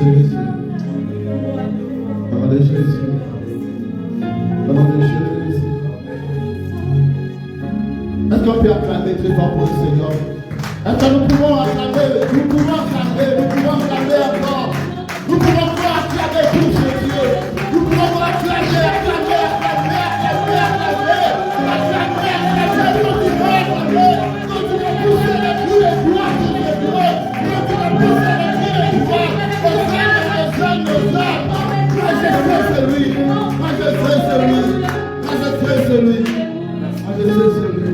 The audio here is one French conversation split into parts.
Jésus. Nom de Jésus. Nom de Jésus. Est-ce qu'on peut acclamer très fort pour le Seigneur? Est-ce que nous pouvons acclamer? Nous pouvons acclamer. Nous pouvons acclamer encore. Nous pouvons encore acclamer pour Jésus. Nous pouvons acclamer, acclamer, acclamer, acclamer, acclamer. Acclamer, acclamer, continuez à acclamer. Continuez à pousser les cris de gloire sur les bureaux. Continuez à pousser les cris de gloire. Aux âmes. Moi je sais celui. Moi je sais celui. Moi je sais celui. Moi je sais celui.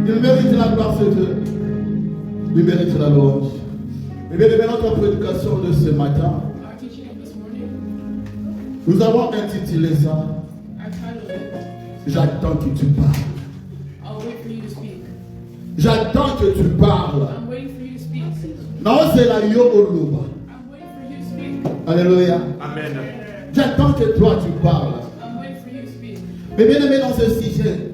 Il mérite la gloire, ce Dieu. Il mérite la louange. Et bien, notre prédication de ce matin, nous avons intitulé ça J'attends que tu parles. J'attends que tu parles. Non, c'est la yo oluba. Alléluia. Amen. J'attends que toi tu parles. Mais bien aimé, dans ce sujet,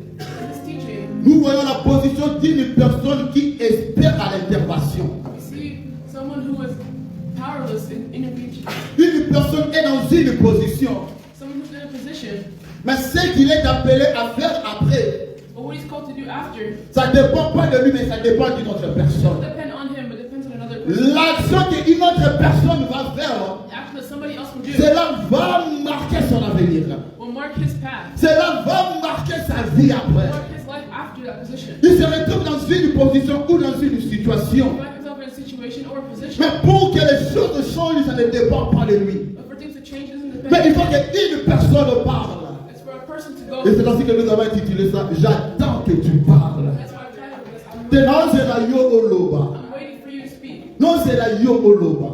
nous voyons la position d'une personne qui espère à l'intervention. Une personne est dans une position. Mais ce qu'il est appelé à faire après, ça ne dépend pas de lui, mais ça dépend d'une autre personne. L'action qu'une autre personne va faire, cela va marquer son avenir. Cela va marquer sa vie après. Il se retrouve dans une position ou dans une situation. Mais pour que les choses changent, ça ne dépend pas de lui. Mais il faut qu'une personne parle. Et c'est ainsi que nous avons intitulé ça J'attends que tu parles. Non, c'est la yo oloba. Non, c'est la yo oloba.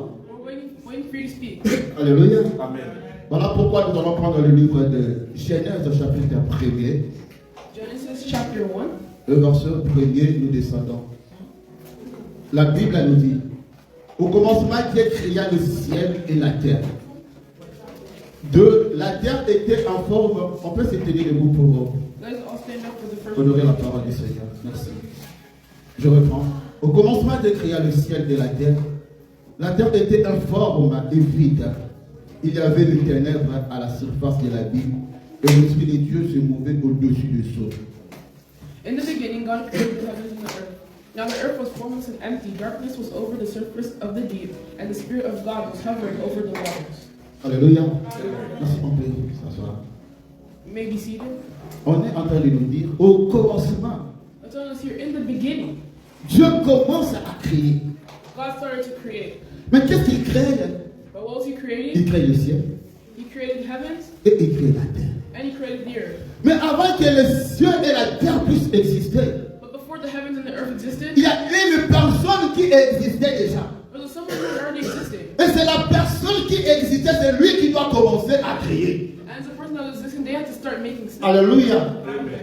Alléluia. Amen. Voilà pourquoi nous allons prendre le livre de Genèse chapitre 1er. Genesis chapter 1. Le verset 1er, nous descendons. La Bible nous dit, au commencement, Dieu créa le ciel et la terre. La terre était en forme, on peut se tenir debout pour honorer la parole du Seigneur. Merci. Je reprends. Au commencement, Dieu créa le ciel et la terre. La terre était informe et vide. Il y avait des ténèbres à la surface de l'abîme et l'Esprit de Dieu se mouvait au-dessus du sol. In the beginning, God created the heavens and the earth. Now the earth was formless and empty. Darkness was over the surface of the deep, and the Spirit of God was hovering over the waters. Alléluia. Merci, on peut s'asseoir. You may be seated. On est en train de nous dire, au commencement, It's telling us here, in the beginning, Dieu commence à créer. God started to create. Mais qu'est-ce qu'il crée? But what was He creating? Il crée le ciel He created the heavens, et il crée la terre. and He created the earth. Mais avant que le ciel et la terre puissent exister, But before the heavens and the earth existed, il y a une personne qui existait déjà. there was someone who already existed. Et c'est la personne qui existait, c'est lui qui doit commencer à créer. And as the person that was existing, they had to start making stuff. Alléluia.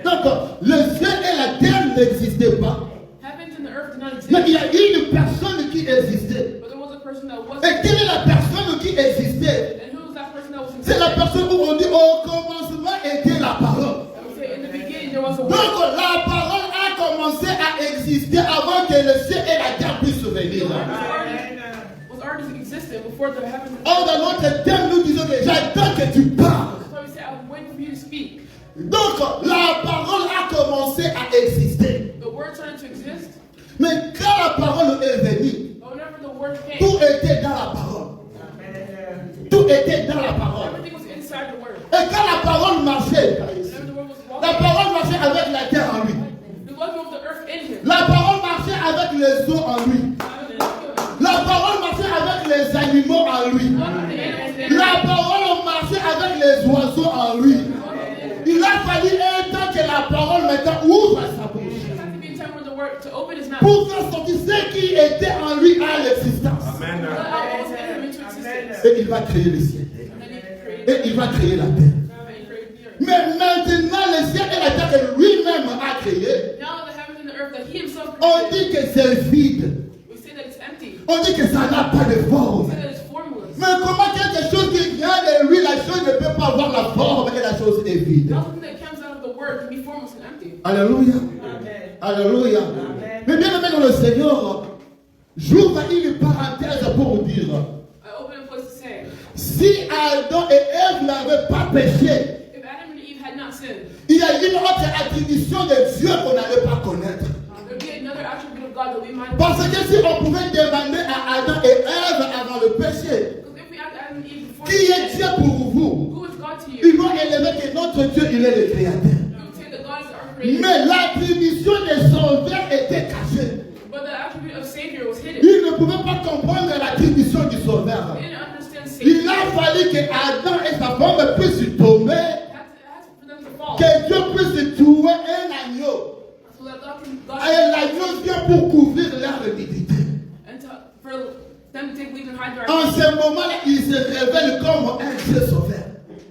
Donc, le ciel et la terre n'existaient pas. Heavens and the earth did not exist. Mais il y a une personne qui existait. But there was a person that was. Et quelle est la personne qui existait? And who was that person that was C'est la existing? personne où on dit au commencement était la parole. I would say in the beginning there was a Donc word. la parole a commencé à exister avant que le ciel et la terre puissent venir. Was already existed before the heavens. Or dans notre thème, nous disons que j'attends que tu parles. So we say, I'm waiting for you to speak. Donc la parole a commencé à exister. The word started to exist, Mais quand la parole est venue, but whenever the word came, tout était dans la parole. Tout était dans la parole. everything was inside the word. Et quand la parole marchait, Whenever the word was la walking, parole marchait avec la terre en lui. the walking of the earth in him. La parole marchait avec les eaux en lui. La parole marchait avec les animaux en lui. La parole marchait avec les oiseaux en lui. Il a fallu un temps que la parole maintenant ouvre sa bouche To open his mouth. pour faire sortir ce qui était en lui à l'existence. Amen. Allow all things into existence. Et il va créer le ciel. And then he created, Et il va créer la terre. and he created the earth. Mais maintenant, le ciel et la terre que lui-même a créé, Now the heavens and the earth that he himself on created, dit que c'est vide. we say that it's empty. On dit que ça n'a pas de We forme. say that it's formless. Mais comment quelque chose qui vient de lui, la chose ne peut pas avoir la forme et la chose est vide. Nothing that comes out of the word can be formless and empty. Alléluia. Alléluia. Mais bien aimé dans le Seigneur, j'ouvre une parenthèse pour vous dire, si Adam et Ève n'avaient pas péché, if Adam and Eve had not sinned, il y a une autre attribution de Dieu qu'on n'allait pas connaître. there'd be another attribute of God that we might. Parce que si on pouvait demander à Adam et Ève avant le péché, Because if we asked Adam and Eve before qui they est sinned, Dieu pour vous? who is God to Ils you? vont élever que notre Dieu, il est le créateur. You would say that God is our creator. Mais l'attribution de sauveur était cachée. But the attribute of Savior was hidden. Ils ne pouvaient pas comprendre l'attribution du sauveur. They didn't understand Savior. Il a fallu que Adam et sa femme puissent tomber, It had for them to fall. que Dieu puisse tuer un agneau. So that God Et l'agneau vient pour couvrir leur nudité. and for them to take leave and hide their En identity. ce moment-là, il se révèle comme un Dieu sauveur.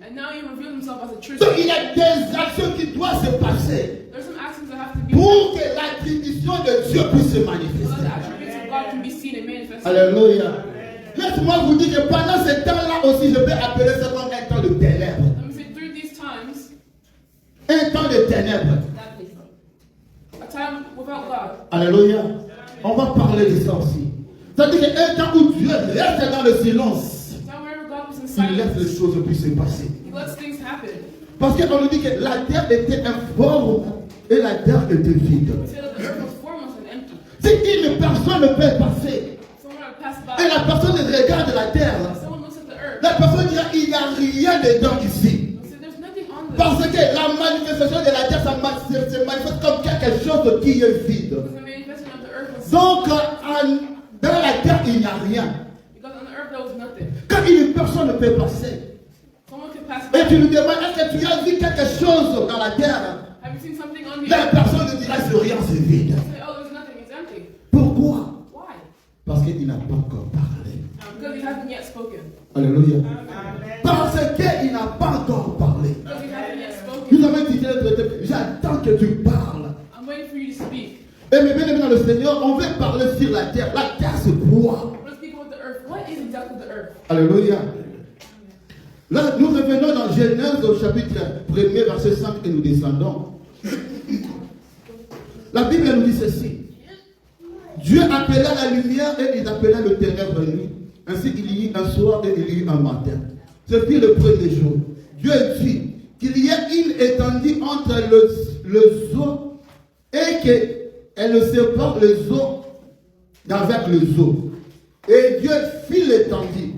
And now he revealed himself as a true Donc il y Savior. a des actions qui doivent se passer There's some actions that have to be pour que l'attribution de Dieu puisse se so that the manifester. attributes of God can be seen and manifested. Alléluia. Laisse-moi vous dire que pendant ce temps-là aussi, je peux appeler ça comme un temps de ténèbres. Let me say through these times, Un temps de ténèbres. a time without God. Alléluia. On va parler de ça aussi. C'est-à-dire qu'un temps où Dieu reste dans le silence, A time whenever God was in il laisse les silence, choses puissent se passer. he lets things happen. Parce qu'on nous dit que la terre était informe et la terre était vide. We say that the earth was formless and empty. Si une personne peut passer Someone had passed et by. la personne regarde la terre, Someone looks at the earth. la personne dira il n'y a rien dedans ici. They say there's nothing on this. Parce que la manifestation de la terre, ça se manifeste comme quelque chose qui est vide. Because the manifestation of the earth was Donc, dans la terre, il n'y a rien. because on the earth there was nothing. Quand une personne peut passer, Someone could pass et tu by. lui demandes est-ce que tu as vu quelque chose dans la terre, Have you seen something on the la earth? personne te dira c'est rien, c'est vide. Say, oh, there's nothing. It's empty. Pourquoi? Why? Parce qu'il n'a pas encore parlé. Because he hasn't yet spoken. Alléluia. Parce qu'il n'a pas encore parlé. Because he hasn't yet Nous spoken. avons dit j'attends que tu parles. I'm waiting for you to speak. Et mes bien-aimés dans le Seigneur, on veut parler sur la terre. La terre, c'est quoi? Let's speak about the earth. What is exactly the earth? Alléluia. Là, nous revenons dans Genèse au chapitre 1er, verset 5 et nous descendons. La Bible nous dit ceci. Dieu appela la lumière et il appela le ténèbre nuit. Ainsi il y eut un soir et il y eut un matin. Ce fut le premier jour. Dieu dit qu'il y ait une étendue entre les eaux et qu'elle sépare les eaux d'avec les eaux. Et Dieu fit l'étendue.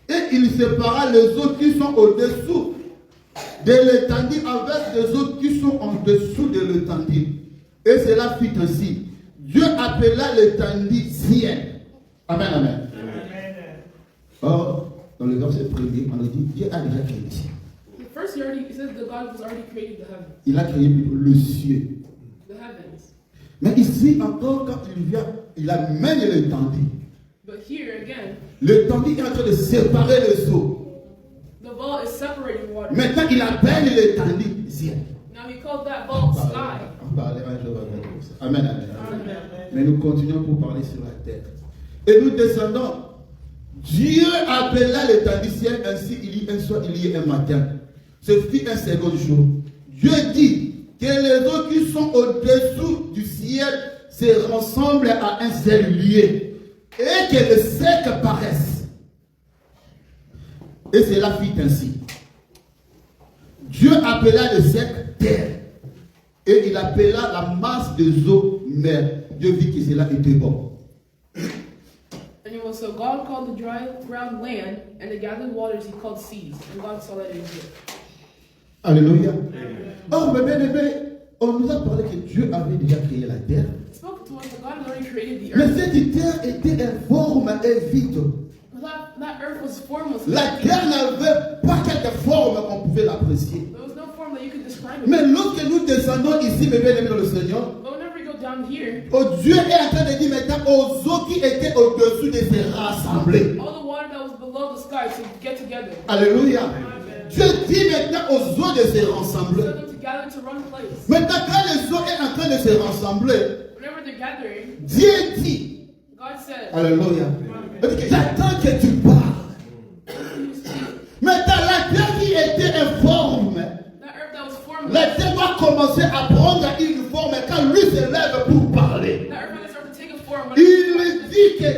Et il sépara les eaux qui sont au-dessous de l'étendue avec les eaux qui sont en dessous de l'étendue. Et cela fit ainsi. Dieu appela l'étendue ciel. Amen, amen. Or, dans le verset premier, on a dit Dieu a déjà créé le ciel. First, it says that God was already created the heavens. Il a créé le ciel. The heavens. Mais ici encore, quand il vient, il amène l'étendue. But here again, L'étendue est en train de séparer les eaux. the veil is separating water. Maintenant, il appelle l'étendue ciel. Now he called that veil sky. On parlait un jour avec vous. Amen, amen. Amen. Mais nous continuons pour parler sur la terre. Et nous descendons. Dieu appela l'étendue ciel, ainsi il y eut un soir, il y eut un matin. Ce fut un second jour. Dieu dit que les eaux qui sont au-dessous du ciel se rassemblent à un seul lieu et que le sec paraisse. Et cela fit ainsi. Dieu appela le sec terre et il appela la masse des eaux mer. Dieu vit que cela était bon. And it was so God called the dry ground land, and the gathered waters he called seas. And God saw that it was good. Alléluia. Oh, mes bien-aimés, on nous a parlé que Dieu avait déjà créé la terre. It spoke to us that God had already created the Mais earth. cette terre était informe et vide. But that earth was formless. La terre n'avait pas quelque forme qu'on pouvait l'apprécier. There was no form that you could describe it. Mais lorsque nous descendons ici, mes bien-aimés dans le Seigneur, But whenever we go down here, Dieu est en train de dire maintenant aux eaux qui étaient au-dessus de se rassembler. all the water that was below the sky to get together. Alléluia. Dieu dit maintenant aux eaux de se rassembler. Tell them to gather to one place. Maintenant, quand les eaux sont en train de se rassembler, Whenever they're gathering, Dieu dit, God said, Alléluia, il dit que j'attends que tu parles. Maintenant, la terre qui était informe, that earth that was formless, la terre va commencer à prendre une forme quand lui se lève pour parler. that earth that started to take a form. When Il dit que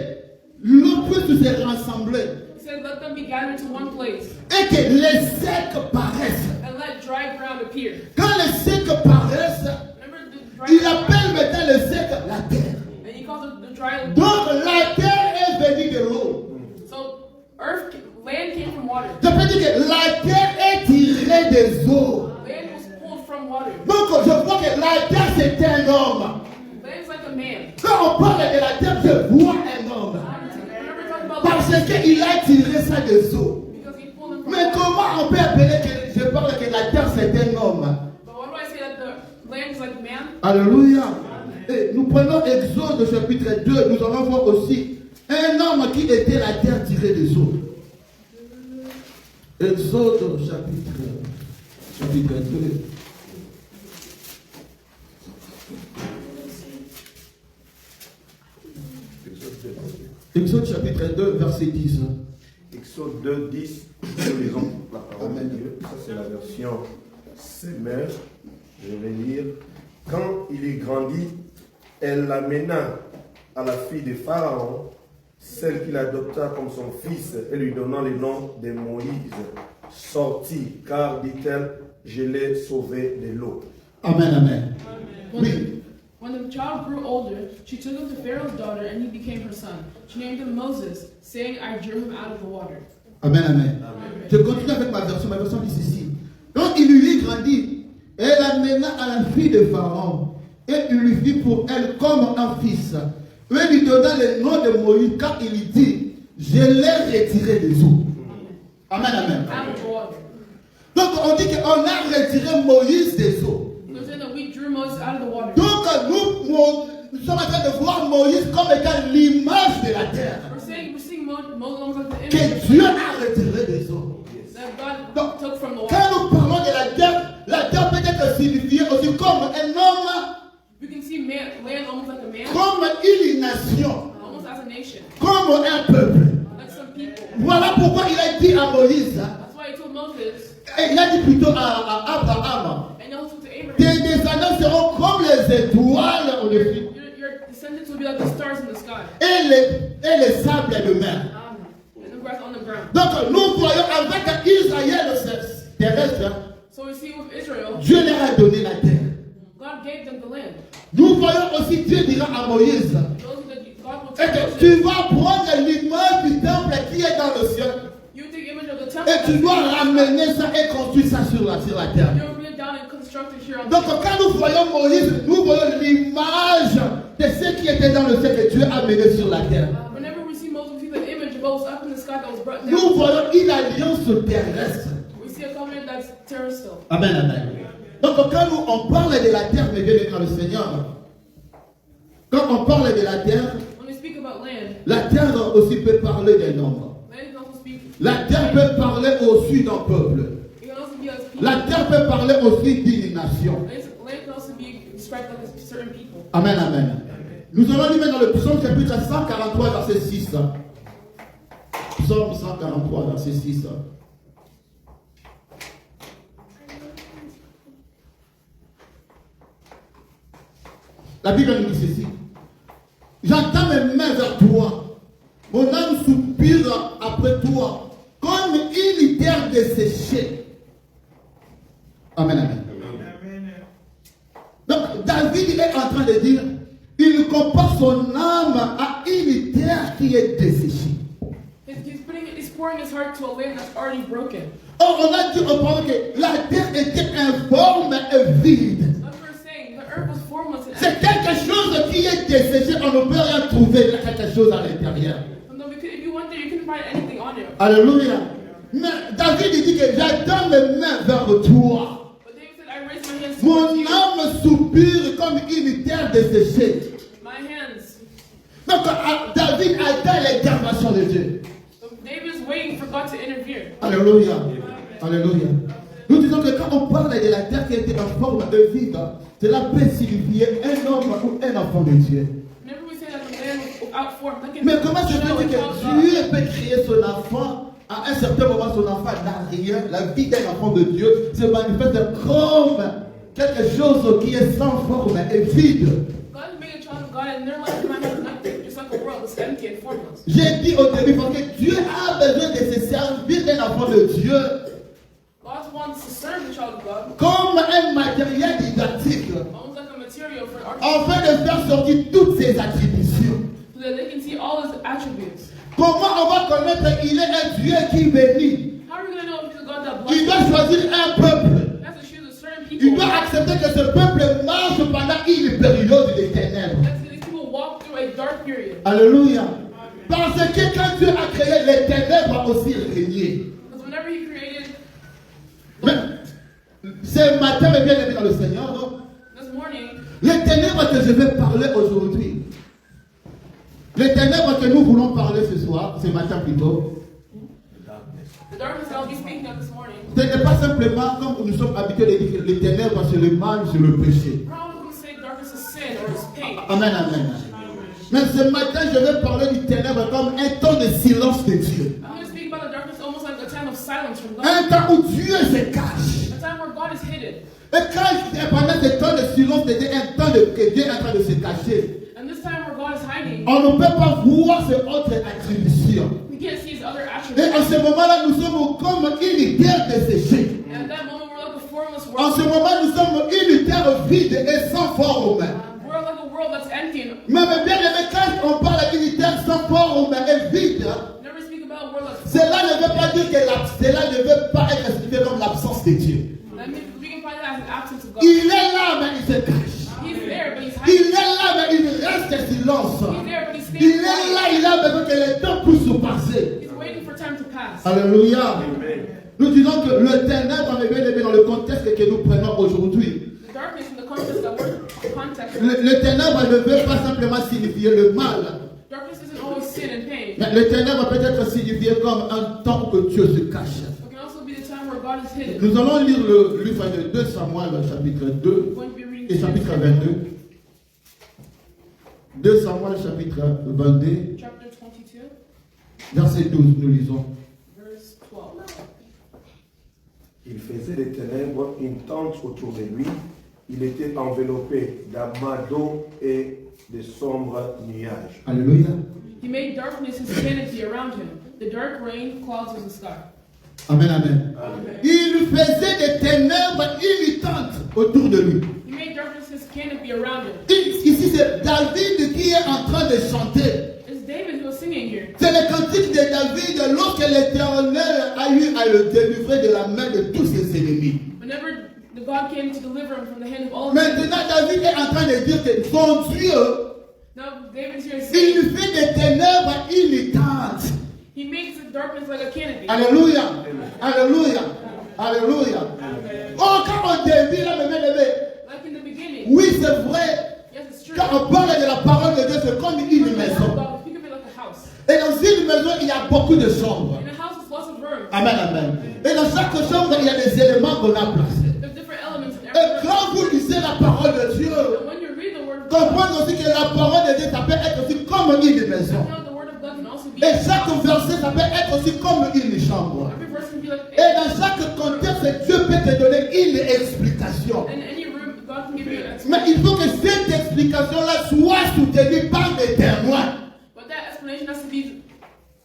l'eau puisse se rassembler. he said, let let them be gathered to one place. Et que les secs paraissent. And let dry ground appear. Quand les secs paraissent, Remember the dry il ground? appelle maintenant le sec la terre. And he calls it the dry land. Donc la terre est venue de l'eau. So land came from water. Je peux dire que la terre est tirée des eaux. Land was pulled from water. Donc je vois que la terre c'est un homme. Land is like a man. Quand on parle de la terre, je vois un homme. Remember talking about Parce land? qu'il a tiré ça des eaux. Because he pulled them from Mais water. comment on peut appeler que je parle que la terre c'est un homme? But why do I say that the land is like a man? Alléluia. Et nous prenons Exode chapitre 2, nous allons voir aussi un homme qui était la terre tirée des eaux. Exode chapitre 2. Exode chapitre 2, verset 10. Exode 2, 10, nous lisons la parole de Dieu. Ça, c'est la version Semer. Je vais lire. Quand il est grandi, elle l'amena à la fille de Pharaon, celle qu'il adopta comme son fils, et lui donna le nom de Moïse. Sorti, car, dit-elle, je l'ai sauvé de l'eau. Amen, amen. Oui. When the child grew older, she took him to Pharaoh's daughter, and he became her son. She named him Moses, saying, I drew him out of the water. Amen, amen. Je continue avec ma version dit ceci. Donc il lui grandit, elle amena à la fille de Pharaon, et il lui fit pour elle comme un fils. Et lui donna le nom de Moïse, car il dit, je l'ai retiré des eaux. Amen, amen. Out of the water. Donc on dit qu'on a retiré Moïse des eaux. So saying that we drew Moses out of the water. Donc nous sommes en train de voir Moïse comme étant l'image de la terre. We're seeing Moses like the Que image Dieu a retiré des eaux. that Donc, God took from the water. quand nous parlons de la terre peut être signifiée aussi comme un homme, You can see land almost like a man, comme une nation, almost as a nation, comme un peuple. like some people. Voilà pourquoi il a dit à Moïse, That's why he told Moses, et il a dit plutôt à Abraham, and also to Abraham, tes descendants seront comme les étoiles au-dessus your descendants will be like the stars in the sky, et les sables de mer. and the grass on the ground. Donc nous voyons avec Israël terrestre, So we see with Israel, Dieu leur a donné la terre. God gave them the land. Nous voyons aussi Dieu dira à Moïse, Those that God will et take que Moses, tu vas prendre l'image du temple qui est dans le ciel you take image of the temple, et tu dois ramener ça et construire ça sur la terre. you'll bring it down and construct it here on Donc the earth. quand nous voyons Moïse, nous voyons l'image de ce qui était dans le ciel que Dieu a mené sur la terre. Whenever we see Moses, we see the image of what was up in the sky that was brought Nous down. voyons une alliance terrestre. We see a covenant that's terrestrial. Amen, amen. Donc quand on parle de la terre, mes bien dans le Seigneur, quand on parle de la terre, When we speak about land, la terre aussi peut parler d'un homme. land can also speak. La terre peut parler aussi d'un peuple. It can also be as people. La terre peut parler aussi d'une nation. Land can also be described like a certain people. Amen, amen. Nous allons lire dans le psaume chapitre 143, verset 6. Psaume 143, verset 6. La Bible nous dit ceci. J'entends mes mains vers toi. Mon âme soupire après toi, comme une terre desséchée. Amen, amen. Donc, David est en train de dire, il compare son âme à une terre qui est desséchée. He's pouring his heart to a land that's already broken. Or, on a dit auparavant que la terre était informe et vide. That's what we're saying. The earth was formless and C'est quelque chose qui est desséché, on ne peut rien trouver, il y a quelque chose à l'intérieur. if you went there, you couldn't find anything on it. Alléluia. Mais David dit que j'attends mes mains vers toi. But David said, I raised my hands Mon towards you. âme soupire comme une terre desséchée. My hands. Donc David attend l'intervention de Dieu. So David is waiting for God to interfere. Alléluia. Alléluia. Nous disons que quand on parle de la terre qui était en forme de vide, cela peut signifier un homme ou un enfant de Dieu. Whenever we say that the land was without form, that can Mais comment se show fait-il a child of que God. Dieu peut créer son enfant? À un certain moment, son enfant n'a rien. La vie d'un enfant de Dieu se manifeste comme quelque chose qui est sans forme et vide. God made a child of God and their life might have nothing, just like a world that's empty and formless. J'ai dit au début, parce que Dieu a besoin de se servir d'un enfant de Dieu God wants to serve the child of God comme un matériel didactique, almost like a material for art, afin de faire sortir toutes ses attributions. so that they can see all his attributes. Comment on va connaître qu'il est un Dieu qui bénit? How are we going to know if he's a God that Il blesses? doit choisir un peuple. He has to choose a certain Il people. doit accepter que ce peuple marche pendant une période de ténèbres. That's these people walk through a dark period. Alléluia. Parce que quand Dieu a créé les ténèbres a aussi régné. Because whenever he created Mais ce matin, mes bien-aimés dans le Seigneur, this morning, les ténèbres que je vais parler aujourd'hui, les ténèbres que nous voulons parler ce soir, ce matin plutôt, the darkness that I'll be speaking of this morning, ce n'est pas simplement comme nous sommes habitués de dire que les ténèbres c'est le mal, c'est le péché. we're not going to say darkness is sin or is pain. Amen, amen. Mais ce matin, je vais parler du ténèbre comme un temps de silence de Dieu. I'm going to speak about the darkness almost like a time of silence from God. Un temps où Dieu se cache. A time where God is hidden. Et quand pendant ce temps de silence de Dieu, un temps que Dieu est en train de se cacher, And this time where God is hiding, on ne peut pas voir ses autres attributions. we can't see his other Et attributes. en ce moment-là, nous sommes comme une terre desséchée. And at that moment, we're like a formless En ce world. moment, nous sommes une terre vide et sans forme. We're like a world that's empty. And Mais bien aimé, quand on parle d'une terre sans forme et vide, never speak about a world that's cela ne veut pas dire que cela ne veut pas être expliqué comme l'absence de Dieu. That means we can find it as an absence of God. Il est là, mais il se cache. He's there, but he's Il hiding. est là, mais il reste silence. He's there, but he's Il staying est là, quiet. il a besoin que le temps puisse passer. He's waiting for time to pass. Alléluia. Amen. Nous disons que le ténèbre, on est bien aimé dans le contexte que nous prenons aujourd'hui. The darkness in the context that we're context. Le ténèbre ne veut pas simplement signifier le mal. Darkness isn't always sin and pain. Mais le ténèbre peut être signifié comme un temps que Dieu se cache. It can also be the time where God is hidden. Nous allons lire le livre de 2 Samuel, chapitre 2 We're going to be reading et chapitre 22. 2 Samuel, chapitre 22, chapter 22, verset 12, nous lisons. verse 12. Il faisait des ténèbres une tente autour de lui. Il était enveloppé d'amas d'eau et de sombres nuages. Alléluia. He made darkness his canopy around him. The dark rain clouds of the sky. Amen, amen. Il faisait des ténèbres une tente autour de lui. He made darkness his canopy around him. Ici, c'est David qui est en train de chanter. It's David who was singing here. C'est le cantique de David lorsque l'Éternel a eu à le délivrer de la main de tous ses ennemis. Whenever the God came to deliver him from the hand of all his Maintenant, David est en train de dire que son Dieu, Now David's here saying il fait des ténèbres une tente. he makes the darkness like a canopy. Alléluia. Alléluia. Alléluia. Oh, quand on débute là, mes bien-aimés, Like in the beginning. oui, c'est vrai. Yes, it's true. Quand on parle de la parole de Dieu, c'est comme une maison. God, think of it like a house. Et dans une maison, il y a beaucoup de chambres. In a house, there's lots of rooms. Amen, amen. Et dans chaque chambre, il y a des éléments qu'on a placés. There's different elements in Et every room. quand vous lisez la parole de Dieu, And when you read the word of God, comprenez aussi que la parole de Dieu, ça peut être aussi comme une maison. you know the word of God can also be. Et chaque verset, ça peut être aussi comme une chambre. Every verse can be like. Et dans chaque contexte, Dieu peut te donner une explication. In any room, God can give you an Mais explanation. il faut que cette explication-là soit soutenue par des témoins. But that explanation has to be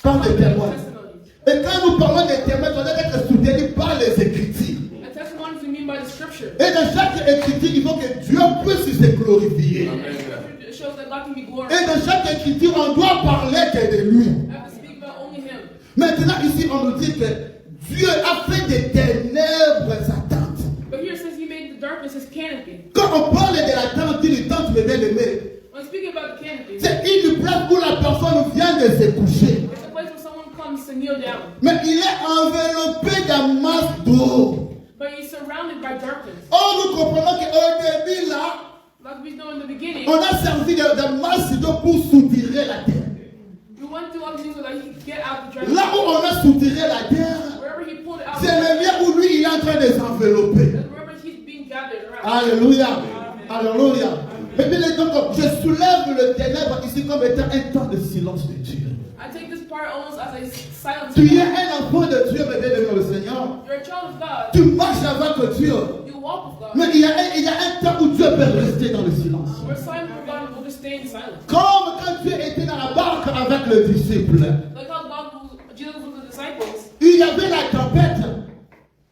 Par des témoins. testimony. Et quand nous parlons des témoins, ça doit être soutenu par les Écritures. A testimony is mean by the scripture. Et dans chaque écriture, il faut que Dieu puisse se glorifier. And scripture shows that God can be Et glorified. dans chaque écriture, on doit parler que de lui. I have to speak about only Him. Maintenant, ici, on nous dit que Dieu a fait des ténèbres sa tente. But here it says He made the darkness His canopy. Quand on parle de la tente, d'une tente, mes bien-aimés, When speaking about the canopy, c'est une place où la personne vient de se coucher. it's a place where someone comes to kneel down. Mais il est enveloppé d'un masse d'eau. But he's surrounded by darkness. Or, nous comprenons qu'au début, là, Like we know in the beginning, on a servi de masse d'eau pour soutirer la terre. we went through all these things so that He could get out the darkness. Là où on a soutiré la terre, Wherever He pulled it out, c'est le lieu où lui, il est en train de s'envelopper. that's wherever He's being gathered around. Alléluia. Alléluia. Et puis, donc, je soulève le ténèbre ici comme étant un temps de silence de Dieu. I take this part almost as a silence. Tu es un enfant de Dieu, mais bien dans le Seigneur. You're a child of God. Tu marches avec Dieu. You walk with God. Mais il y a un temps où Dieu peut rester dans le silence. We're silent for God and we'll just stay in silence. Comme quand Dieu était dans la barque avec le disciple. Like how Jesus was with the disciples, Il y avait la tempête.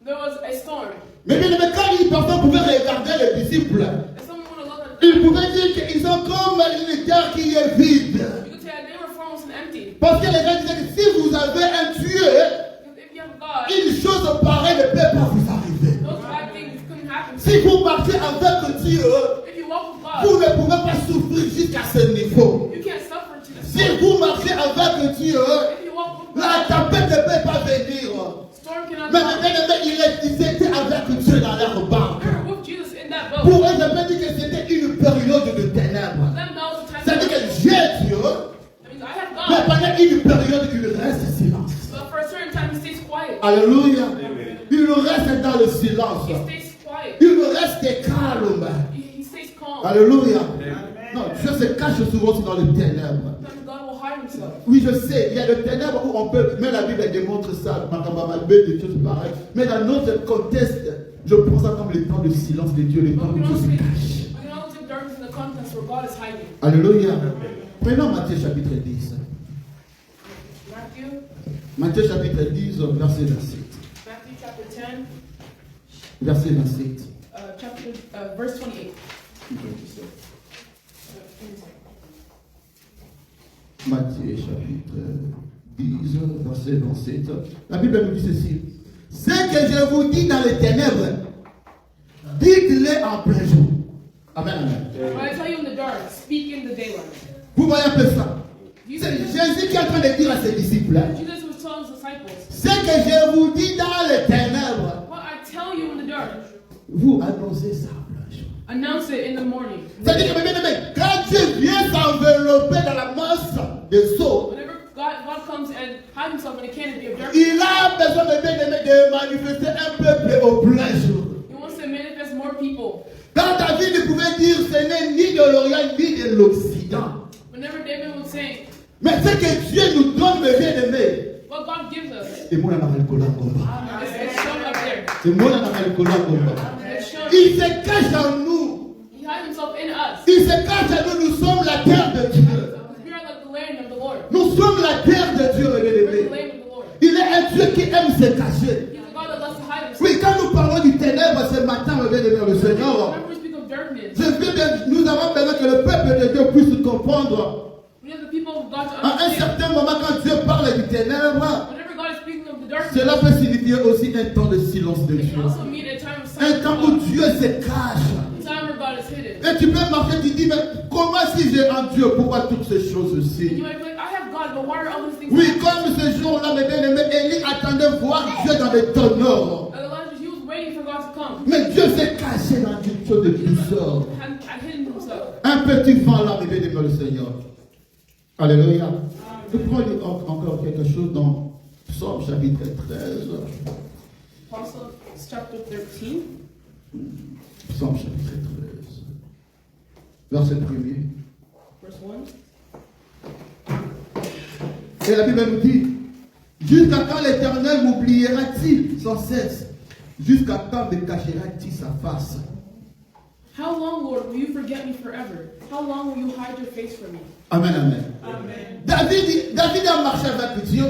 there was a storm. Mais bien, quand il parfois pouvait regarder les disciples, And someone would look at il pouvait dire qu'ils sont comme une terre qui est vide. you could say that they were formless and empty. Parce que les gens disaient que si vous avez un Dieu, Because if you have God, une chose pareille ne peut pas vous arriver. those bad things couldn't happen. Si vous marchez avec Dieu, If you walk with God, vous ne pouvez pas souffrir jusqu'à ce niveau. you can't suffer to the Si storm. vous marchez avec Dieu, If you walk with la God, tempête ne peut pas venir. storm cannot Mais come. ils étaient avec Dieu dans leur barque. They were with Jesus in that boat. Pour eux, je peux dire que c'était une période de ténèbres. Them that was the time. C'est-à-dire que j'ai Dieu, That means I have mais God. pendant une période, il reste silence. But for a certain time, he stays quiet. Alléluia. Amen. Il reste dans le silence. He stays quiet. Il reste calme. He stays calm. Alléluia. Non, Dieu se cache souvent aussi dans les ténèbres. Sometimes God will hide himself. Oui, je sais, il y a des ténèbres où on peut, mais la Bible démontre ça, des choses pareilles. Mais dans notre contexte, je prends ça comme le temps de silence de Dieu, le temps But où we Dieu can se also cache. we can also take darkness in the context where God is hiding. Alléluia. Prenons Matthieu chapitre 10. Matthew, Matthieu chapitre 10, verset 27. Matthew chapter 10, Verset 27. verse 28. Matthieu chapitre 10, verset 27. La Bible nous dit ceci. Ce que je vous dis dans les ténèbres, dites-le en plein jour. Amen, amen. What I tell you in the dark, speak in the daylight. Vous voyez un peu ça? You C'est see, Jésus qui est en train de dire à ses disciples, hein, Jesus was telling his disciples, ce que je vous dis dans les ténèbres, what I tell you in the dark, vous annoncez ça en plein jour. announce it in the morning. C'est-à-dire que, bien aimé, quand Dieu vient s'envelopper dans la masse des eaux, Whenever God comes and hides himself in a canopy of darkness, il a besoin de bien aimé de manifester un peuple au plein jour. he wants to manifest more people. Quand David ne pouvait dire ce n'est ni de l'Orient ni de l'Occident. Whenever David would say, Mais ce que Dieu nous donne, mes bien-aimés, what God gives us, c'est moi dans le Colangomba. it's shown up there. C'est moi dans le Colangomba. It's shown. Il se cache en nous. He hides himself in us. Il se cache en nous. Nous sommes la terre de Dieu. We are like the land of the Lord. Nous sommes la terre de Dieu, mes We're the bien-aimés. land of the Lord. Il est un Dieu qui aime se cacher. He's a God that loves to hide himself. Oui, quand nous parlons du ténèbre ce matin, mes bien-aimés, le Seigneur, Whenever we speak of darkness, nous avons besoin que le peuple de Dieu puisse comprendre. we have the people of God to À un understand. certain moment, quand Dieu parle du ténèbre, Whenever God is speaking of the darkness, cela peut signifier aussi un temps de silence de it Dieu. can also mean a time of Un silence. temps où Dieu se cache. A time where God is hidden. Et tu peux marcher, tu dis, mais comment si j'ai un Dieu, pourquoi toutes ces And choses-ci? you might be like, I have God, but why are all these things Oui, happening? comme ce jour-là, mes bien-aimés, Élie attendait voir Dieu dans les tonneaux. Like Elijah, he was waiting for God to come. Mais Dieu s'est caché dans quelque chose de bizarre. Had hidden himself. Un petit vent là, mes bien-aimés, le Seigneur. Alléluia. Je prends encore quelque chose dans Psaume chapitre 13. Apostle chapter 13, Psaume chapitre 13. Verset 1er. verse 1. Et la Bible nous dit, jusqu'à quand l'Éternel m'oubliera-t-il sans cesse? Jusqu'à quand me cachera-t-il sa face? How long, Lord, will you forget me forever? How long will you hide your face from me? Amen, amen. David a marché avec Dieu.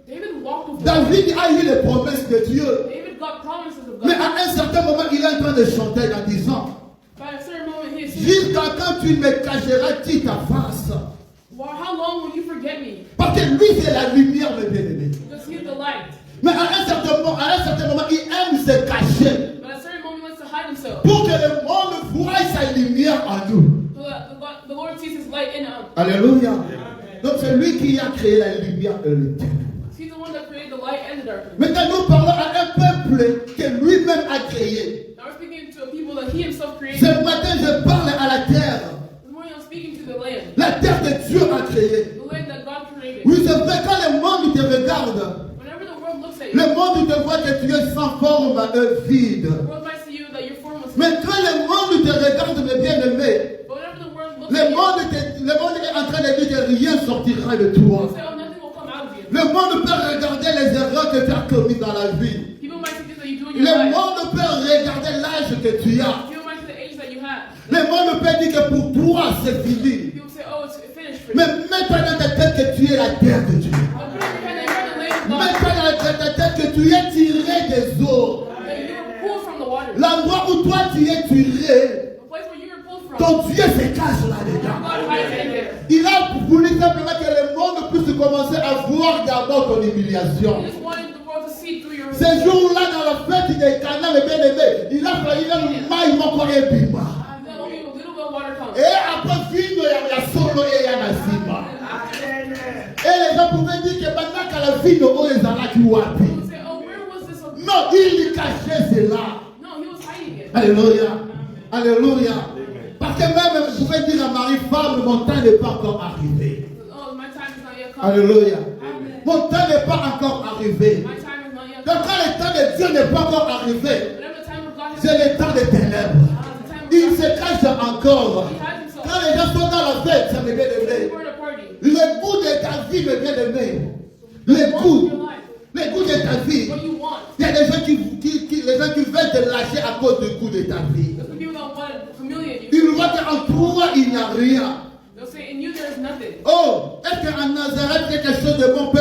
David walked with God. David a eu les promesses de Dieu. David got promises of Mais God. à un certain moment, il est en train de chanter en disant, By a certain moment, he is saying, jusqu'à quand tu me cacheras-tu ta face? how long will you forget me? Parce que lui, c'est la lumière, mes bien-aimés. Because he is the light. Mais à un certain moment, il aime se cacher But at a certain moment, he likes to hide himself. pour que le monde voie sa lumière en nous. So that the Lord sees his light in him. Alléluia. Donc c'est lui qui a créé la lumière et le ténèbre. He's the one that created the light and the darkness. Maintenant, nous parlons à un peuple que lui-même a créé. Now we're speaking to a people that he himself created. Ce matin, je parle à la terre. This morning, I'm speaking to the land. La terre que Dieu a créée. The land that God created. Oui, c'est vrai, quand le monde te regarde, Whenever the world looks at you, le monde te voit que tu es sans forme, vide. the world might see you that your form was. Mais quand le monde te regarde, mes bien-aimés, But whenever the world looks le at you, monde est en train de dire que rien sortira de toi. they say, oh, nothing will come out of you. Le monde peut regarder les erreurs que tu as commises dans la vie. People might see things that you do in your Le life. monde peut regarder l'âge que tu as. People might see the age that you have. Le monde peut dire que pour toi, c'est fini. People say, oh, it's finished for Mais you. mets-toi dans ta tête que tu es la terre de Dieu. But put in your head that you're the land of God. Mets-toi dans ta tête que tu es tiré des eaux. That you were pulled from the water. L'endroit où toi tu es tiré, The place where you were pulled from. ton Dieu se cache là-dedans. God hides in there. Il a voulu simplement que le monde puisse commencer à voir d'abord ton humiliation. He just wanted the world to see through your Ce jour-là, dans la fête des Canaan, le bien-aimé, il a fallu le maïs encore un bima. And then only a little bit of water comes. Et après, il y a solo et il y a Nasima. Et les gens pouvaient dire que maintenant qu'à la vie de haut, ils allaient qui He wapi. would say, oh, where was this? Non, il cachait cela. No, he was hiding it. Alléluia. Alléluia. Parce que même, vous pouvez dire à Marie, femme, mon temps n'est pas encore arrivé. Oh, my time is not yet come. Alléluia. Amen. Mon temps n'est pas encore arrivé. My time is not yet Donc come. quand le temps de Dieu n'est pas encore arrivé, Whenever the time of God is c'est le temps des ténèbres. the time of Il God, se cache encore. he hides himself. Quand les gens sont dans la fête, ça me bien aimé. We're at a party. Le goût de ta vie me bien aimé. Le Want goût. your life. Le goût de ta vie. What you want. Il y a des gens les gens qui veulent te lâcher à cause du goût de ta vie. There's some people that want to humiliate you. Ils voient qu'en toi, il n'y a rien. They'll say, in you there is nothing. Oh, est-ce qu'en Nazareth, quelque chose de bon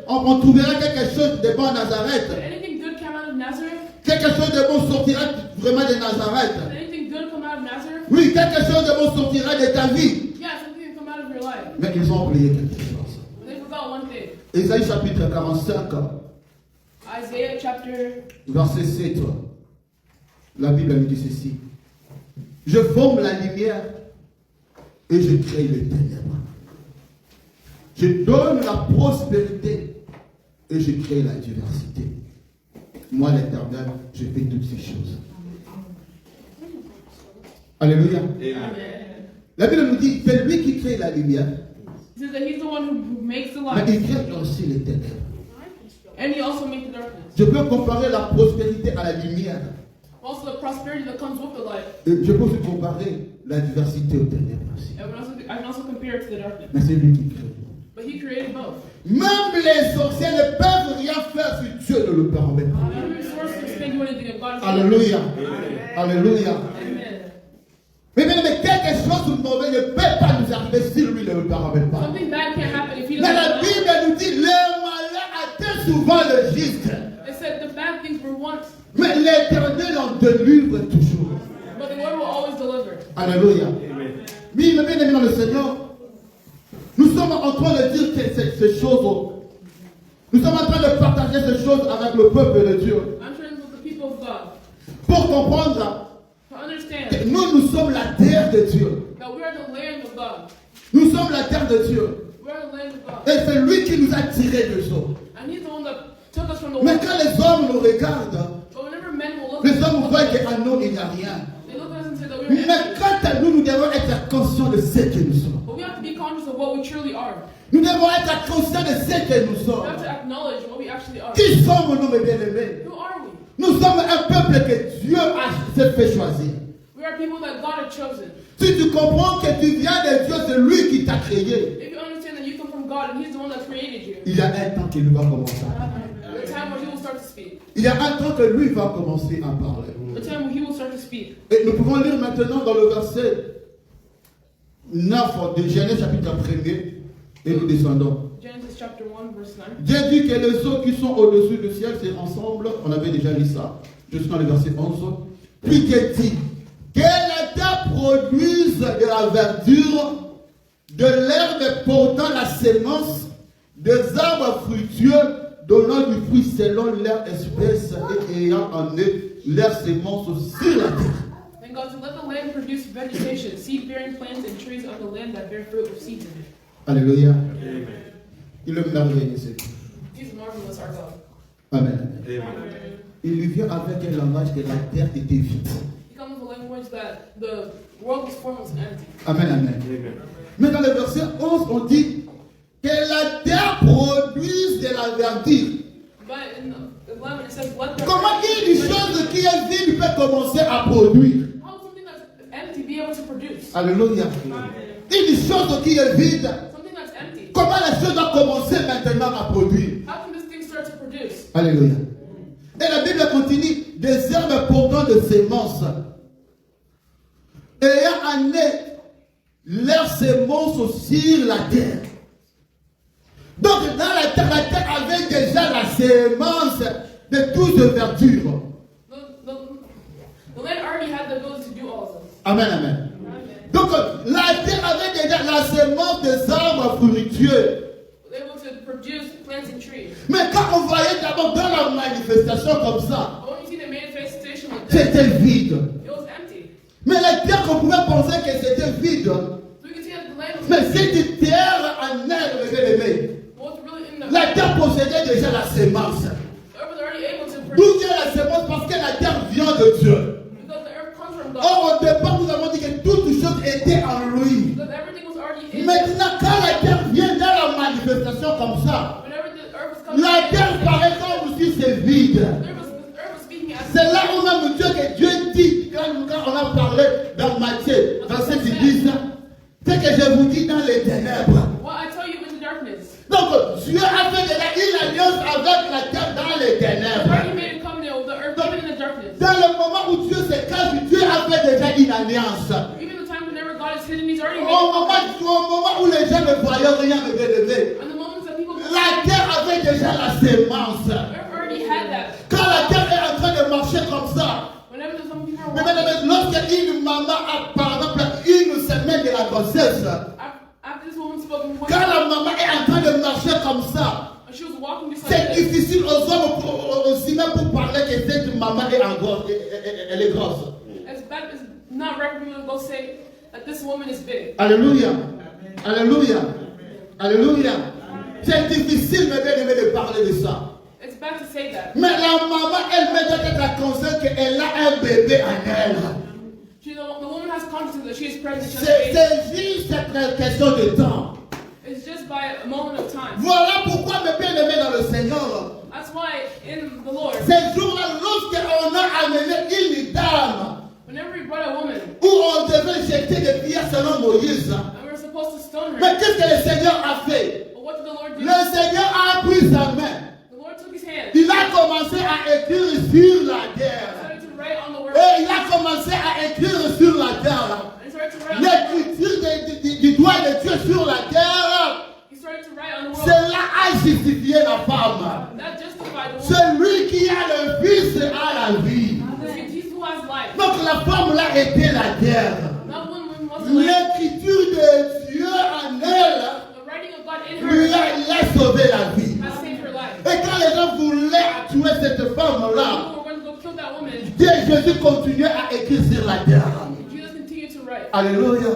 on trouvera quelque chose de bon à Nazareth? Did anything good come out of Nazareth? Quelque chose de bon sortira vraiment de Nazareth? Did anything good come out of Nazareth? Oui, quelque chose de bon sortira de ta vie. Yeah, something can come out of your life. Mais ils ont oublié quelque chose. They forgot one thing. Ésaïe chapitre 45, Isaiah chapter verset 7. La Bible nous dit ceci. Je forme la lumière et je crée les ténèbres. Je donne la prospérité et je crée la diversité. Moi, l'Éternel, je fais toutes ces choses. Alléluia. Amen. La Bible nous dit, c'est lui qui crée la lumière, He says that he's the one who makes the mais light. il crée aussi les ténèbres. And he also makes the darkness. Je peux comparer la prospérité à la lumière. Also the prosperity that comes with the light. Et je peux aussi comparer la diversité aux ténèbres aussi. And I can also compare it to the darkness. Mais c'est lui qui crée. But he created both. Même les sorciers ne peuvent rien faire si Dieu ne le permet pas. Every sorceress can do anything if God is Alléluia. Alléluia. Amen. Mais quelque chose de mauvais ne peut pas nous arriver si lui ne le permet pas. Something bad can't happen if he Mais la doesn't. Bible nous dit, le malheur atteint souvent le juste. It said the bad things were once, Mais l'Éternel en délivre toujours. but the Lord will always deliver. Alléluia. Oui, mais bien aimé dans le Seigneur, nous sommes en train de dire que ces choses, nous sommes en train de partager ces choses avec le peuple de Dieu. I'm sharing with the people of God Pour comprendre to understand que nous sommes la terre de Dieu. that we are the land of God. Nous sommes la terre de Dieu. We are the land of God. Et c'est lui qui nous a tirés de eaux. And he's the one that took us from the Mais world. quand les hommes nous regardent, But whenever men will look les at hommes us, voient qu'en nous, il n'y a rien. they look at us and say that we're Mais empty. quant à nous, nous devons être conscients de ce que nous sommes. But we have to be conscious of what we truly are. Nous devons être conscients de ce que nous We sommes. have to acknowledge what we actually are. Qui sommes-nous, mes bien-aimés? Who are we? Nous sommes un peuple que Dieu s'est fait choisir. We are people that God has chosen. Si tu comprends que tu viens de Dieu, c'est lui qui t'a créé. If you understand that you come from God and he's the one that created you, Il y a un temps qu'il va commencer à parler. the time where he will start to speak. Il y a un temps que lui va commencer à parler. The time where he will start to speak. Et nous pouvons lire maintenant dans le verset 9 de Genèse chapitre 1er et nous descendons. Genesis chapter 1 verse 9. Dieu dit que les eaux qui sont au-dessus du ciel, c'est ensemble. On avait déjà lu ça. Je suis dans le verset 11. Puis Dieu dit que la terre produise de la verdure, de l'herbe portant la sémence, des arbres fructueux, donnant du fruit selon leur espèce et ayant en eux leur sémence sur la terre. Then God said, let the land produce vegetation, seed-bearing plants and trees of the land that bear fruit with seeds in it. Alléluia. Il est merveilleux, c'est tout. He's marvelous, our God. Amen. Amen. Il lui vient avec un langage que la terre était vide. He comes with a language that the world was formless and empty. Amen, amen. Mais dans le verset 11, on dit que la terre produise de la verdure. But in the 11 it says, let there Comment une chose qui est vide peut commencer à produire? How will something that's empty be able to produce? Alléluia. Une chose qui est vide, Something that's empty. comment la chose doit commencer maintenant à produire? How can this thing start to produce? Alléluia. Et la Bible continue, des herbes portant de sémences, ayant en eux leur sémence sur la terre. Donc dans la terre avait déjà la sémence de toute verdure. The land already had the ability to do all of this. Amen, amen. Donc la terre avait déjà la sémence des arbres fructueux. Able to produce plants and trees. Mais quand on voyait d'abord dans la manifestation comme ça, But when you see the manifestation like that, c'était vide. it was empty. Mais la terre, on pouvait penser que c'était vide. So you can see that the land was Mais empty. cette terre en elle, bien-aimé, What's really in the la terre possédait déjà la sémence. The earth was already able to D'où produce vient la sémence? Parce que la terre vient de Dieu. because the earth comes from God. Or, au départ, nous avons dit que toutes choses étaient en lui. Because everything was already in. Maintenant, quand la terre vient dans la manifestation comme ça, Whenever the earth was coming, la terre paraît comme si c'est vide. the earth was speaking as C'est là où même Dieu que Dieu dit, quand on a parlé dans Matthieu, dans cette église, c'est que je vous dis dans les ténèbres. what I tell you in the darkness. Donc, Dieu a fait déjà une alliance avec la terre dans les He's ténèbres. already made a covenant with the earth, even in the darkness. Dans le moment où Dieu se cache, Dieu a fait déjà une alliance. Even the time whenever God is hidden, He's already made Au a covenant. moment où les gens ne voyaient rien, me bien-aimé, And the moments that people la terre avait déjà la sémence. the earth already had that. Quand la terre est en train de marcher comme ça, Whenever there's some people are mais walking, lorsqu'une maman a, par exemple, une semaine de la grossesse, after this woman spoke, quand la maman est en train de marcher comme ça, she was walking beside c'est this. difficile aux hommes aussi même pour parler que cette maman est en grosse, elle est grosse. It's not right for people to go say that this woman is big. Alléluia. Alléluia. Alléluia. C'est difficile, mes bien-aimés, de parler de ça. It's bad to say that. Mais la maman elle-même doit être consciente qu'elle a un bébé en elle. The woman has conscience that she is pregnant. She has a C'est baby. juste une question de temps. It's just by a moment of time. Voilà pourquoi, mes bien-aimés dans le Seigneur, That's why in the Lord, ces jours-là, lorsqu'on a amené une dame whenever we brought a woman où on devait jeter des pierres selon Moïse, and we were supposed to stone mais her, qu'est-ce que le Seigneur a fait? but what did the Lord do? Le Seigneur a pris sa main. The Lord took his hand, Il a commencé à écrire sur la terre. started to write on the word, Et il a commencé à écrire sur la terre. and he started to write on the word. L'écriture du doigt de Dieu sur la terre, He started to write on the word. cela a justifié la femme. That justified the woman. Celui qui a le Fils a la vie. It's Jesus who has life. Donc la femme là était la terre. That woman was the life. L'écriture de Dieu en elle The writing of God in lui her a sauvé la vie. has saved her life. Et quand les gens voulaient tuer cette femme-là, People were going to go kill that woman. Jésus continuait à écrire sur la terre. Jesus continued to write. Alléluia.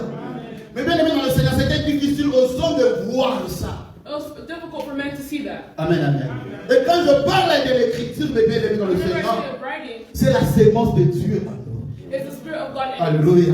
Mais bien aimé dans le Seigneur, c'était difficile aux hommes de voir ça. It was difficult for men to see that. Amen, amen. Et quand je parle de l'écriture, mes bien aimés dans le Whenever I Seigneur, say of writing, c'est la sémence de Dieu. it's the Spirit of God in us. Alléluia.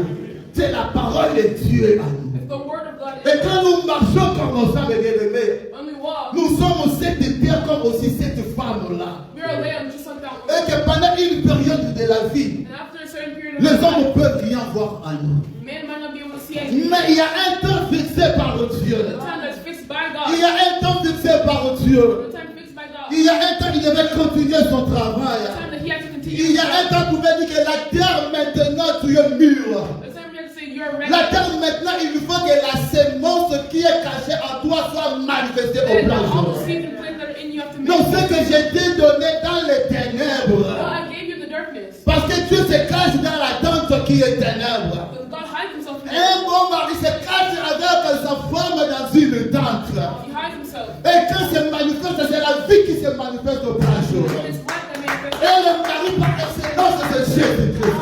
C'est la parole de Dieu. It's the Word of God Et in us. quand nous marchons comme ça, mes bien-aimés, When we walk, nous sommes cette terre comme aussi cette femme-là. we are a lamb just like that Et woman. que pendant une période de la vie, And after a certain period of les time, hommes ne peuvent rien voir en nous. man might not be able to see anything. Mais il y a un temps fixé par Dieu. The time that's fixed by Il God. y a un temps fixé par Dieu. The time fixed by God. Il y a un temps, il devait continuer son The travail. time that He has to continue. Il y a un temps, vous pouvez dire que la terre maintenant, tu es mûre. The time we have to say you're ready. La terre maintenant, il faut que la sémence qui est cachée en toi soit manifestée au And plein all jour. the seeds and plants that are in you have to Donc make. ce que je t'ai donné dans les Well, ténèbres, I gave you the darkness. parce que Dieu se cache dans la tente qui est ténèbres. Because God hides Himself in Un it. bon mari se cache avec sa femme dans une tente. He hides Himself. Et quand se manifeste, c'est la vie qui se manifeste au plein jour. It's life that manifests. Et le mari par excellence, c'est Jésus-Christ.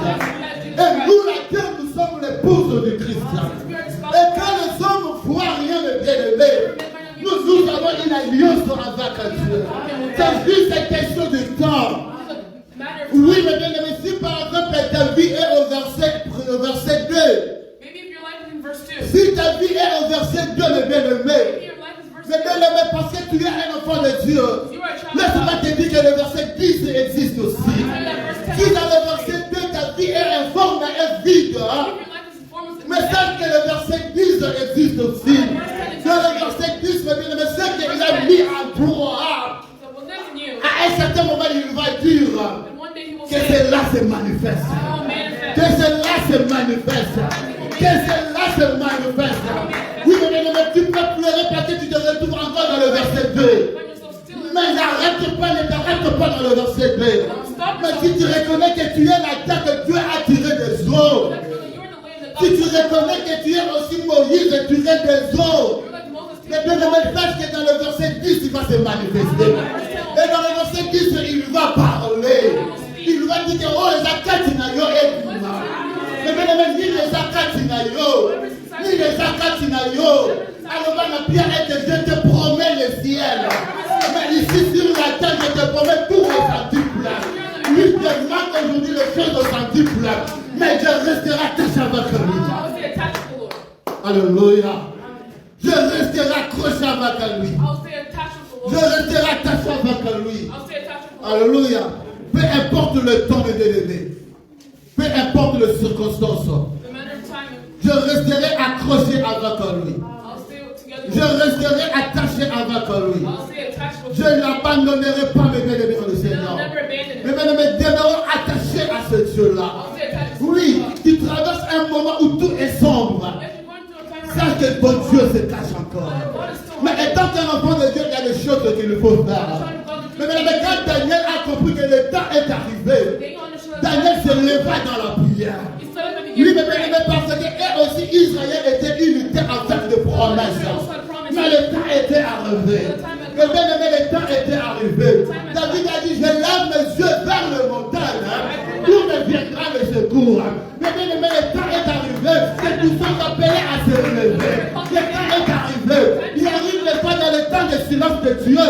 Et nous, la terre, nous sommes l'épouse de Christ. Et quand les hommes voient rien de bien-aimé, nous avons une alliance avec Dieu. C'est juste une question de temps. Oui, mais bien-aimé, si par exemple ta vie est au verset 2, Maybe if your life is in verse 2. si ta vie est au verset 2, mes bien-aimés, Maybe your life is verse mes 2. bien-aimés, parce que tu es un enfant de Dieu, You are a child of laisse-moi God. te dire que le verset 10 existe aussi. Si dans le verset 2, ta vie est informe et vide, If your life is in formless, mais sache que le verset 10 existe aussi. Dans le verset 10, mes bien-aimés, c'est qu'il a mis en toi. so well, that's in you. À un certain moment, il va dire And one day He will que say, cela se manifeste. "Oh, manifest." Que cela se manifeste. que celle-là se manifeste. Oui, mais tu peux pleurer parce que tu te retrouves encore dans le verset 2. Mais n'arrête pas, ne t'arrête pas dans le verset 2. Mais si tu reconnais que tu es la terre que Dieu a tirée des eaux, si tu reconnais que tu es aussi Moïse et tiré des eaux, mais bien sache que dans le verset 10, il va se manifester. Et dans le verset 10, il va parler. Il va dire que oh, les akatinayo et Bima. Mais bien ni les akatinayo, ni les akatinayo. Alors la pierre est que je te promets le ciel. Mais ici sur la terre, je te promets tout au centuple. Lui te manque aujourd'hui les choses au centuple. Mais je resterai attaché avec lui. Alléluia. Je resterai accroché avec lui. Je resterai attaché avec lui. Alléluia. Peu importe le temps de l'élever. Peu importe les circonstances. Je resterai accroché avec lui. Je resterai attaché avec lui. Je n'abandonnerai pas mes bien-aimés dans le Seigneur. Mes bien-aimés demeureront attachés à ce Dieu-là. Oui, tu traverses un moment où tout est sombre. Sache que ton Dieu se cache encore. Mais étant qu'un enfant de Dieu, il y a des choses qu'il faut faire. Mais quand Daniel a compris que le temps est arrivé, Daniel se leva dans la prière. Oui, mais parce que aussi Israël était une terre avec des promesses. Mais le temps était arrivé. Le temps était arrivé. David a dit, je lève mes yeux vers le montagne. D'où me viendra le secours. Mais le temps est arrivé. Que nous sommes appelés à se relever. Le temps est arrivé. Il arrive des fois dans le temps de silence de Dieu.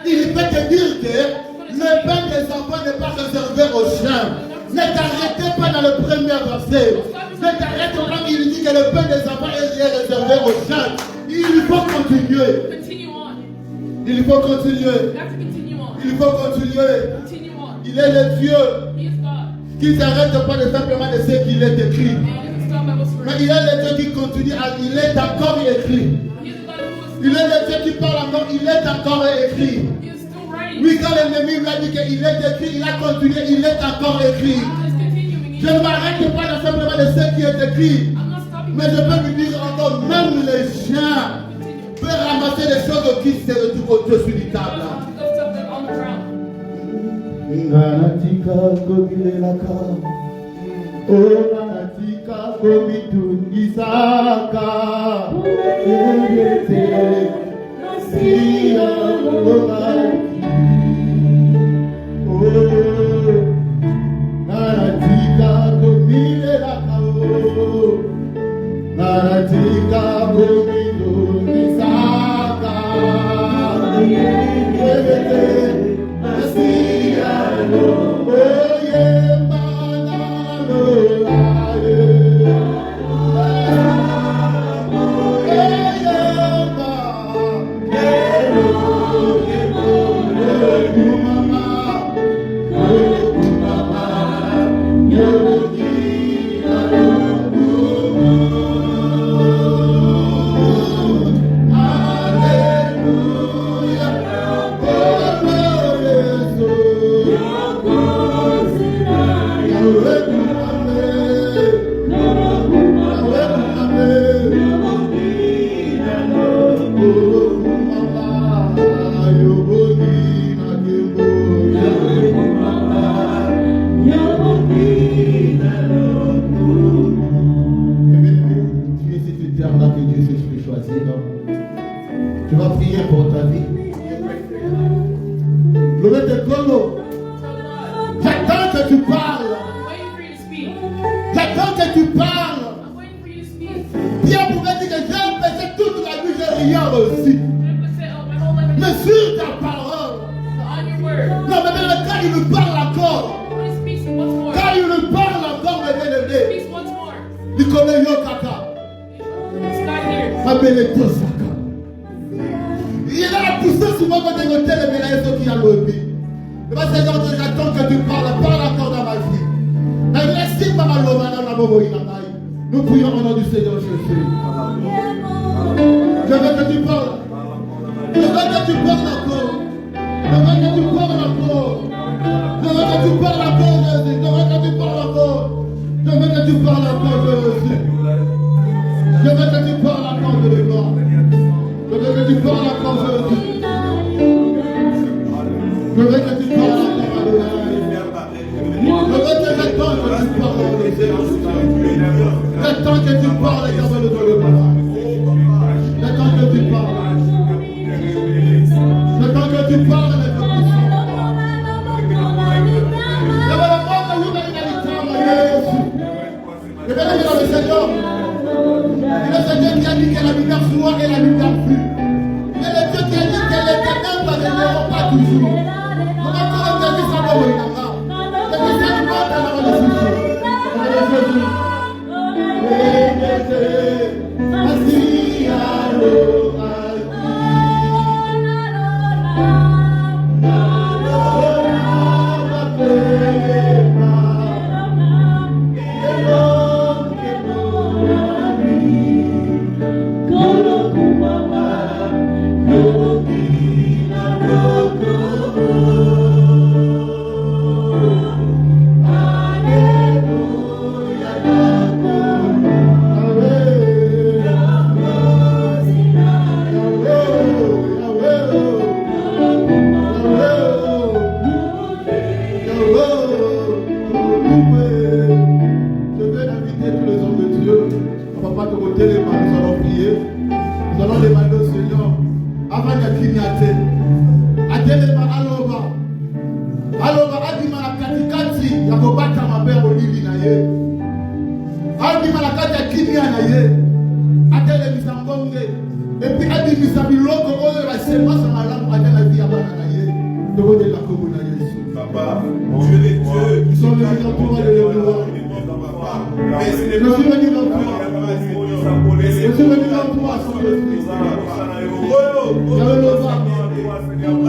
Il peut te dire que le pain des enfants n'est pas réservé aux chiens. Ne t'arrêtez pas dans le premier verset. Ne t'arrête pas, il dit que le pain des enfants est réservé aux chiens. Il faut continuer. Il faut continuer. Il faut continuer. Il est le Dieu qui ne s'arrête pas de simplement de ce qu'il est écrit. Mais il est le Dieu qui continue. Il est encore écrit. Il est le Dieu qui parle encore. Il est encore écrit. Oui, quand l'ennemi lui a dit qu'il est écrit, il a continué. Il est encore écrit. Je ne m'arrête pas de simplement de ce qui est écrit. Mais je peux lui dire encore, même les chiens peuvent ramasser les choses qui se retrouvent au-dessus du table. Nganatika kobilelaka, nganatika komitundisaka, ngete nasiya ngoraki, nganatika kobilelaka, nganatika komitundisaka, ngete Tu vas prier pour ta vie. J'attends que tu parles. J'attends que tu parles. Pierre pouvait dire que j'ai empêché toute la nuit, j'ai rien reçu. Mais sur ta parole. Non, mais quand il nous parle encore. Quand il nous parle encore, il connaît Yokaka. Il a la puissance souvent quand il y a les mélaïs qui a l'obé. Seigneur, j'attends que tu parles encore dans ma vie. Nous prions au nom du Seigneur Jésus. Je veux que tu parles. Je veux que tu parles encore. Je veux que tu parles encore. Je veux que tu parles encore, Jésus. Je veux que tu parles encore. Je veux que tu parles encore, Jésus. parles encore aujourd'hui. Je veux que tu parles encore Adonai. Je veux que j'attends que tu parles j'attends que tu parles éternel de ton gloire. J'attends que tu parles. J'attends que tu parles avec le puissant. Le Seigneur, il est le Seigneur qui a dit que la lumière soit et la lumière fut. Il est le Dieu qui a dit que les ténèbres ne viendront pas toujours. On a encore un Dieu qui s'en va au Nanga. Le Dieu qui s'en va dans le Jésus.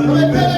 Hallelujah.